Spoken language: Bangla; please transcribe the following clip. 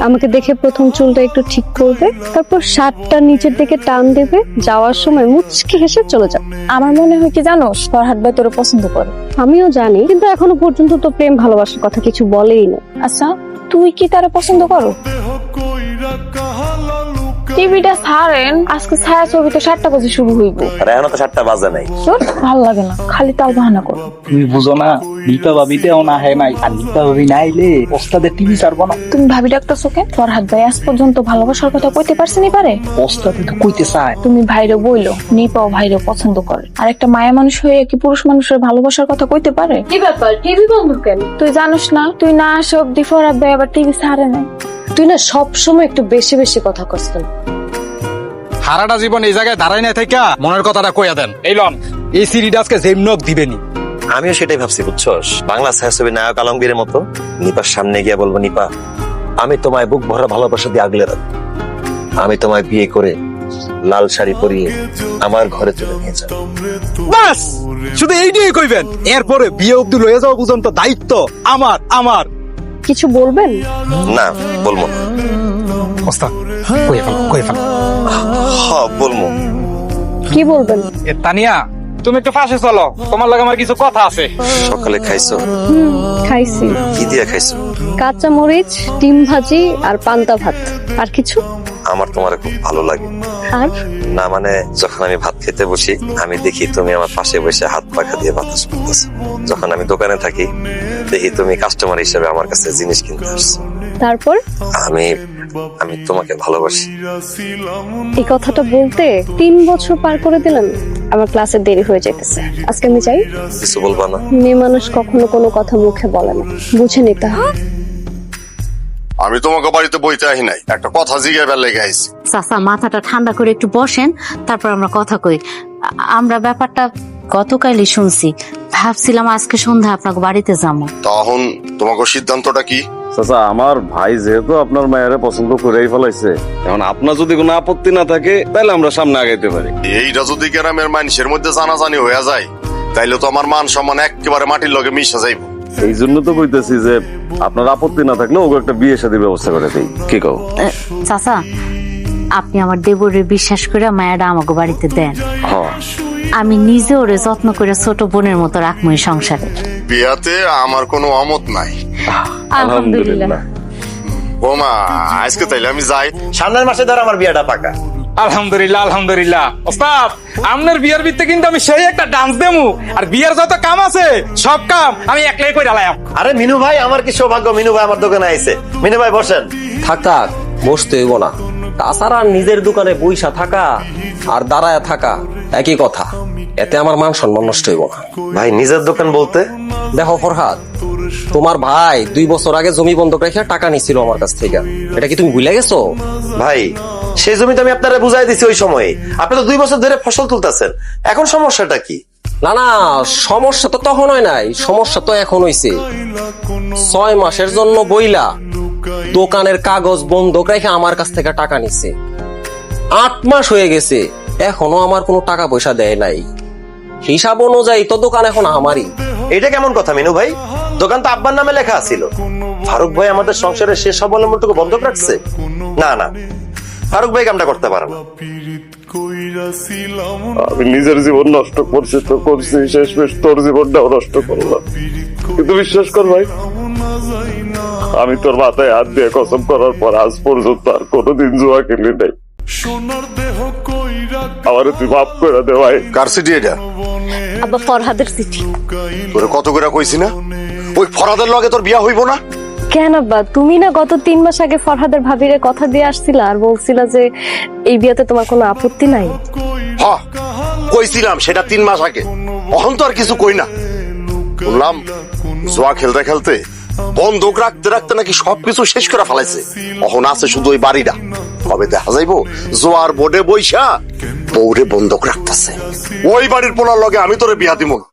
আমাকে দেখে প্রথম চুলটা একটু ঠিক করবে, তারপর শার্টটা নিচের দিকে টান দেবে, যাওয়ার সময় মুচকি হেসে চলে যাবে। আমার মনে হয় কি জানোস, ফরহাদ ভাই তোরে পছন্দ করে। আমিও জানি, কিন্তু এখনো পর্যন্ত তো প্রেম ভালোবাসার কথা কিছু বলেই না। আচ্ছা, তুই কি তারা পছন্দ করো? টিভিটা ছাড়েন, আজকে ছায়া ছবি তো 7টা বাজে শুরু হইব। এখনো তো 7টা বাজে নাই। ভাল লাগে না, খালি তাল বাহানা করো। তুমি বুঝো না, নিপা ভাবিতেও না হে নাই, আর নিপা ভাবি নাইলে ওস্তাদের টিভি ছাড়বো না। তুমি ভাবি ডাকতেছো কেন? ফরহাদ ভাই আজ পর্যন্ত ভালোবাসার কথা কইতে পারছেনি পারে? ওস্তাদে তো কইতে চায়। তুমি ভাইরে বইলো নিপাও ভাইরে পছন্দ করে, আর একটা মায়া মানুষ হয়ে কি পুরুষ মানুষের ভালোবাসার কথা কইতে পারে? কি ব্যাপার, টিভি বন্ধ কেন? তুই জানোস না, তুই না আসা অব্দি ফরহাদ ভাই আবার টিভি ছাড়ে না। তুই না সব সময় একটু বেশি বেশি কথা কস কেন? সারাটা জীবন এই জায়গায় দাঁড়াই না থেকে মনের কথাটা কইয়া দেন। এই লন, এই সিরিটা আজকে যেমনক দিবেনি। আমিও সেটাই ভাবছি, বুঝছস, বাংলা ছায়াছবি নায়ক আলমগীরের মতো নিপার সামনে গিয়ে বলবো, নিপা আমি তোমায় বুক ভরা ভালোবাসা দিয়ে আগলে রাখবো, আমি তোমায় বিয়ে করে লাল শাড়ি পরিয়ে আমার ঘরে তুলে নিয়ে যাবো। বাস শুধু এইটাই কইবেন, এরপরে বিয়ে অব্দি লয়ে যাওয়া পর্যন্ত দায়িত্ব আমার আমার কিছু বলবেন? না, বলবো না। ওস্তাদ কইয়া ফেল। হ্যাঁ বলবো। কি বলবেন? এ তানিয়া, তুমি একটু পাশে চলো, তোমার লাগে আমার কিছু কথা আছে। সকালে খাইছো? খাইছি। কি দিয়ে খাইছো? কাঁচা মরিচ, ডিম ভাজি আর পান্তা ভাত। আর কিছু? আমার তোমার খুব ভালো লাগে। আর না মানে, যখন আমি ভাত খেতে বসি আমি দেখি তুমি আমার পাশে বসে হাত পাখা দিয়ে বাতাস করতেছো। যখন আমি দোকানে থাকি দেখি তুমি কাস্টমার হিসেবে আমার কাছে জিনিস কিনতে আসছো। তারপর আমি আমি তোমাকে ভালোবাসি। এই কথাটা বলতে 3 বছর পার করে দিলাম। আমার ক্লাসে দেরি হয়ে যাইতেছে, আজকে আমি যাই। কিছু বলবা না? মেয়ে মানুষ কখনো কোনো কথা মুখে বলে না, বুঝে নিতে হয়। আমি তোমাকে বাড়িতে বইতে আহি নাই, একটা কথা জিজ্ঞাসা লেগে আইছি। চাচা মাথাটা ঠান্ডা করে একটু বসেন, তারপর আমরা কথা কই। আমরা ব্যাপারটা গতকালই শুনছি, ভাবছিলাম আজকে সন্ধ্যা আপনাকে বাড়িতে যাবো। তখন তোমাকে সিদ্ধান্তটা কি? চাচা, আমার ভাই যেহেতু আপনার মায়ের পছন্দ করেই ফেলাইছে, এখন আপনার যদি কোনো আপত্তি না থাকে তাহলে আমরা সামনে আগাইতে পারি। এইটা যদি গ্রামের মানুষের মধ্যে জানাজানি হয়ে যায় তাইলে তো আমার মান সম্মান একেবারে মাটির লগে মিশা যাইব। এই জন্য তো কইতেছি যে আপনার আপত্তি না থাকলে ওকে একটা বিয়ে শাদীর ব্যবস্থা করে দেই, কি কও? চাচা, আপনি আমার দেবরে বিশ্বাস করে মায়াটা আমাকে বাড়িতে দেন। হ্যাঁ, আমি নিজে ওরে যত্ন করে ছোট বোনের মতো রাখবো এই সংসারে। বিয়াতে আমার কোনো অমত নাই। আলহামদুলিল্লাহ। বোমা, আজকে তাইলে আমি যাই। সামনের মাসে ধর আমার বিয়েটা পাকা। আলহামদুলিল্লাহ আলহামদুলিল্লাহ। ওস্তাদ, আপনার বিয়ের ভিত্তি কিন্তু আমি সেই একটা ডান্স দেমু, আর বিয়ের যত কাম আছে সব কাম আমি একলাই করে আলাম। আরে মিনু ভাই, আমার কি সৌভাগ্য, মিনু ভাই আমার দোকানে আইছে। মিনু ভাই বসেন। থাক বসতে হইব না। তাছাড়া নিজের দোকানে বইসা থাকা আর দাঁড়ায় থাকা একই কথা, এতে আমার মান সম্মান নষ্ট হইব না। ভাই নিজের দোকান বলতে? দেখো ফরহাদ, তোমার ভাই 2 বছর আগে জমি বন্ধক রেখে টাকা নিছিল আমার কাছ থেকে, এটা কি তুমি ভুলে গেছো? ভাই সেই জমি তো আমি আপনারা বুঝাই দিছি ওই সময়ে। আপনি তো 2 বছর ধরে ফসল তুলতেছেন, এখন সমস্যাটা কি? না, সমস্যা তো তখন হয় নাই, সমস্যা তো এখন হইছে। 6 মাসের জন্য বইলা দোকানের কাগজ বন্ধক রেখে আমার কাছ থেকে টাকা নিছে। 8 মাস হয়ে গেছে, এখনো আমার কোনো টাকা পয়সা দেয় নাই। হিসাব অনুযায়ী তো দোকান এখন আমারই। এটা কেমন কথা মিনু ভাই? দোকান তো আব্বার নামে লেখা ছিল। ফারুক ভাই আমাদের সংসারের শেষ অবলম্বনটুকু বন্ধক রাখছে? না, ফারুক ভাই কামটা করতে পারে না। আমি নিজের জীবন নষ্ট করছি তো করছি, শেষমেশ তোর জীবনটাও নষ্ট করলাম। কিন্তু বিশ্বাস কর ভাই, আমি তোর মাথায় হাত দিয়ে কসম করার পর আজ পর্যন্ত আর কোনোদিন জুয়া খেলি নাই। আমারে তুই মাফ করে দে ভাই। কার সিটি এটা? আব্বা, ফরহাদের চিঠি। তোরে কত করে কইছি না, ওই ফরাদের লগে তোর বিয়া হইব না? কেন আব্বা, তুমি না গত 3 মাস আগে ফরহাদের ভাবিরে কথা দিয়ে আসছিলা আর বলছিলা যে এই বিয়েতে তোমার কোনো আপত্তি নাই? হ্যাঁ কইছিলাম, সেটা 3 মাস আগে। এখন তো আর কিছু কই না। বললাম জুয়া খেলতে খেলতে বন্ধক রাখতে রাখতে নাকি সবকিছু শেষ করে ফেলাইছে। এখন আছে শুধু ওই বাড়িটা। কবে দেখা যাইবো জোয়ার বোর্ডে বইসা বউরে বন্ধক রাখতেছে। ওই বাড়ির পোলার লগে আমি তোরে বিয়া দিব না।